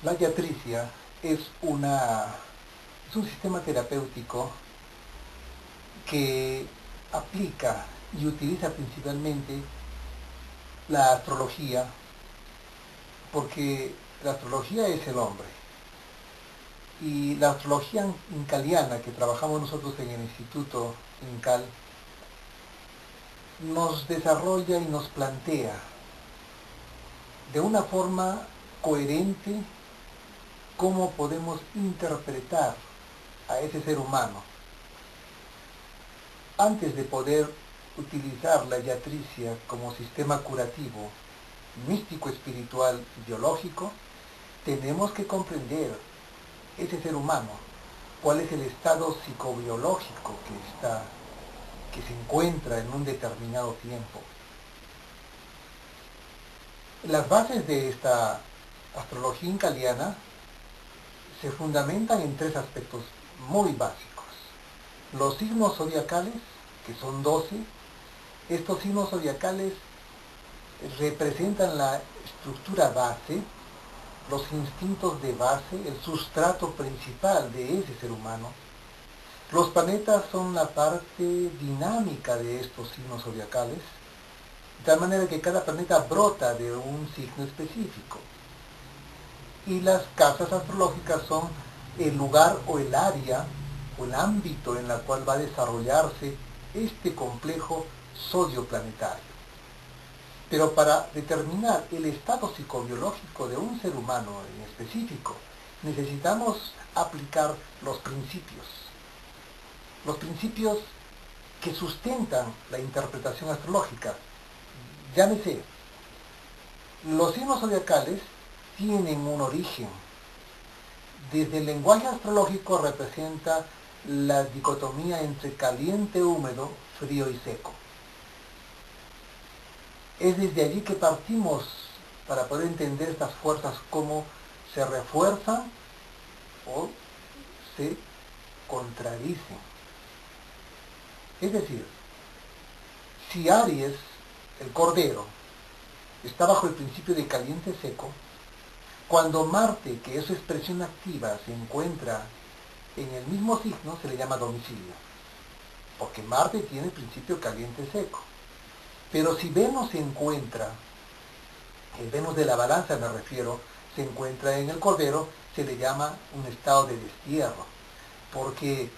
La iatricia es un sistema terapéutico que aplica y utiliza principalmente la astrología, porque la astrología es el hombre. Y la astrología incaliana que trabajamos nosotros en el Instituto Incal nos desarrolla y nos plantea de una forma coherente cómo podemos interpretar a ese ser humano. Antes de poder utilizar la iatricia como sistema curativo, místico, espiritual, biológico, tenemos que comprender ese ser humano, cuál es el estado psicobiológico que se encuentra en un determinado tiempo. Las bases de esta astrología incaliana se fundamentan en tres aspectos muy básicos. Los signos zodiacales, que son 12, estos signos zodiacales representan la estructura base, los instintos de base, el sustrato principal de ese ser humano. Los planetas son la parte dinámica de estos signos zodiacales, de tal manera que cada planeta brota de un signo específico. Y las casas astrológicas son el lugar o el área o el ámbito en la cual va a desarrollarse este complejo zodioplanetario. Pero para determinar el estado psicobiológico de un ser humano en específico, necesitamos aplicar los principios que sustentan la interpretación astrológica. Llámese, los signos zodiacales tienen un origen. Desde el lenguaje astrológico representa la dicotomía entre caliente, húmedo, frío y seco. Es desde allí que partimos para poder entender estas fuerzas, cómo se refuerzan o se contradicen. Es decir, si Aries, el cordero, está bajo el principio de caliente seco, cuando Marte, que es su expresión activa, se encuentra en el mismo signo, se le llama domicilio, porque Marte tiene el principio caliente seco. Pero si Venus se encuentra, el Venus de la balanza me refiero, se encuentra en el cordero, se le llama un estado de destierro, porque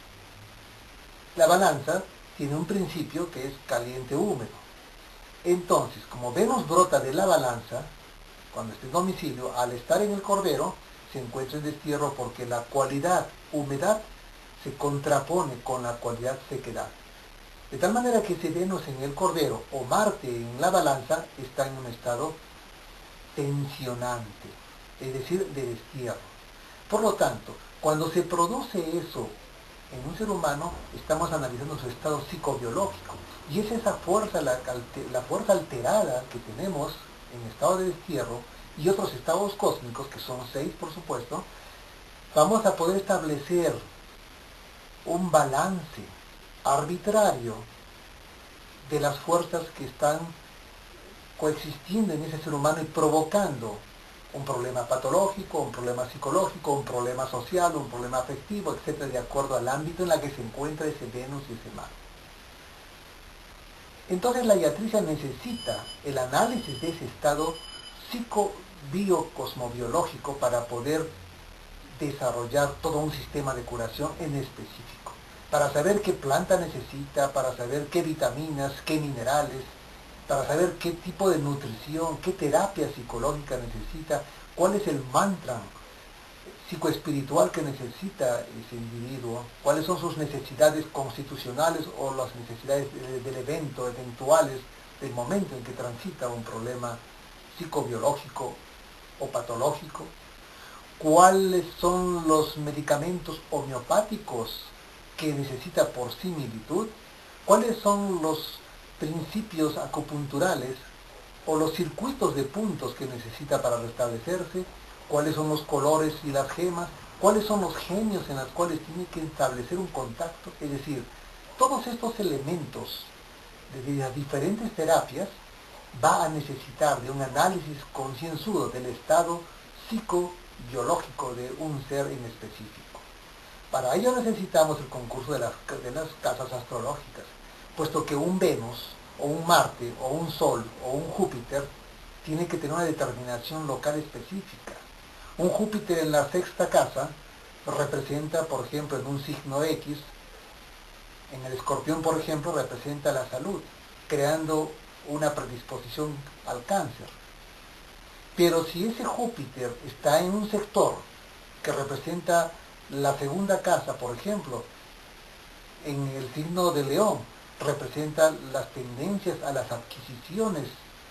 la balanza tiene un principio que es caliente húmedo. Entonces, como Venus brota de la balanza, cuando está en domicilio, al estar en el cordero, se encuentra en destierro porque la cualidad humedad se contrapone con la cualidad sequedad. De tal manera que ese Venus en el cordero o Marte en la balanza está en un estado tensionante, es decir, de destierro. Por lo tanto, cuando se produce eso en un ser humano, estamos analizando su estado psicobiológico. Y es esa fuerza, la fuerza alterada que tenemos en estado de destierro y otros estados cósmicos, que son 6 por supuesto, vamos a poder establecer un balance arbitrario de las fuerzas que están coexistiendo en ese ser humano y provocando un problema patológico, un problema psicológico, un problema social, un problema afectivo, etcétera, de acuerdo al ámbito en el que se encuentra ese Venus y ese Marte. Entonces la iatricia necesita el análisis de ese estado psicobiocosmobiológico para poder desarrollar todo un sistema de curación en específico, para saber qué planta necesita, para saber qué vitaminas, qué minerales, para saber qué tipo de nutrición, qué terapia psicológica necesita, cuál es el mantra psicoespiritual que necesita ese individuo, cuáles son sus necesidades constitucionales o las necesidades del evento, eventuales, del momento en que transita un problema psicobiológico o patológico, cuáles son los medicamentos homeopáticos que necesita por similitud, cuáles son los principios acupunturales o los circuitos de puntos que necesita para restablecerse, cuáles son los colores y las gemas, cuáles son los genios en los cuales tiene que establecer un contacto. Es decir, todos estos elementos de las diferentes terapias va a necesitar de un análisis concienzudo del estado biológico de un ser en específico. Para ello necesitamos el concurso de las casas astrológicas, puesto que un Venus, o un Marte, o un Sol, o un Júpiter, tiene que tener una determinación local específica. Un Júpiter en la sexta casa representa, por ejemplo, en un signo X, en el Escorpión, por ejemplo, representa la salud, creando una predisposición al cáncer. Pero si ese Júpiter está en un sector que representa la segunda casa, por ejemplo, en el signo de León, representa las tendencias a las adquisiciones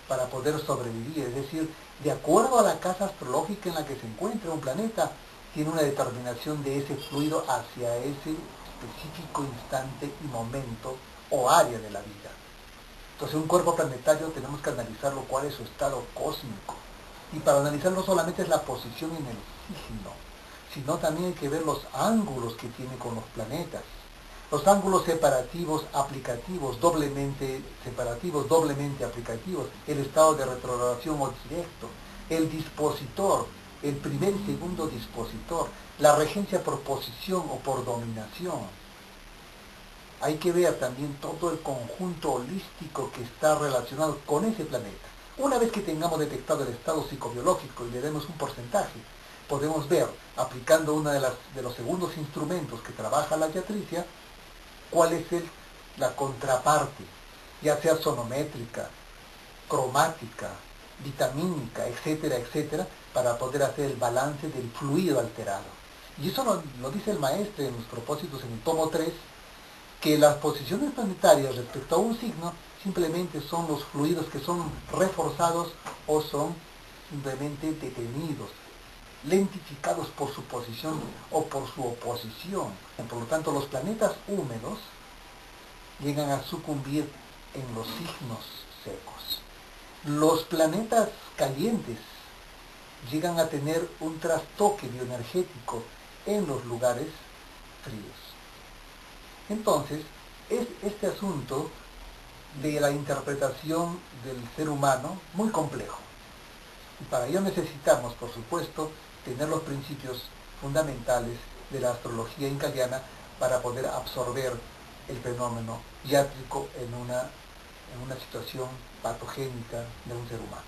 para poder sobrevivir, es decir, de acuerdo a la casa astrológica en la que se encuentra un planeta, tiene una determinación de ese fluido hacia ese específico instante y momento o área de la vida. Entonces un cuerpo planetario tenemos que analizarlo cuál es su estado cósmico. Y para analizarlo solamente es la posición en el signo, sino también hay que ver los ángulos que tiene con los planetas. Los ángulos separativos, aplicativos, doblemente separativos, doblemente aplicativos, el estado de retrogradación o directo, el dispositor, el primer y segundo dispositor, la regencia por posición o por dominación. Hay que ver también todo el conjunto holístico que está relacionado con ese planeta. Una vez que tengamos detectado el estado psicobiológico y le demos un porcentaje, podemos ver, aplicando uno de los segundos instrumentos que trabaja la yatricia, cuál es la contraparte, ya sea sonométrica, cromática, vitamínica, etcétera, etcétera, para poder hacer el balance del fluido alterado. Y eso lo dice el maestro en los propósitos en el tomo 3, que las posiciones planetarias respecto a un signo simplemente son los fluidos que son reforzados o son simplemente detenidos, lentificados por su posición o por su oposición. Por lo tanto, los planetas húmedos llegan a sucumbir en los signos secos. Los planetas calientes llegan a tener un trastoque bioenergético en los lugares fríos. Entonces, es este asunto de la interpretación del ser humano muy complejo. Y para ello necesitamos, por supuesto, tener los principios fundamentales de la astrología incaliana para poder absorber el fenómeno yátrico en una situación patogénica de un ser humano.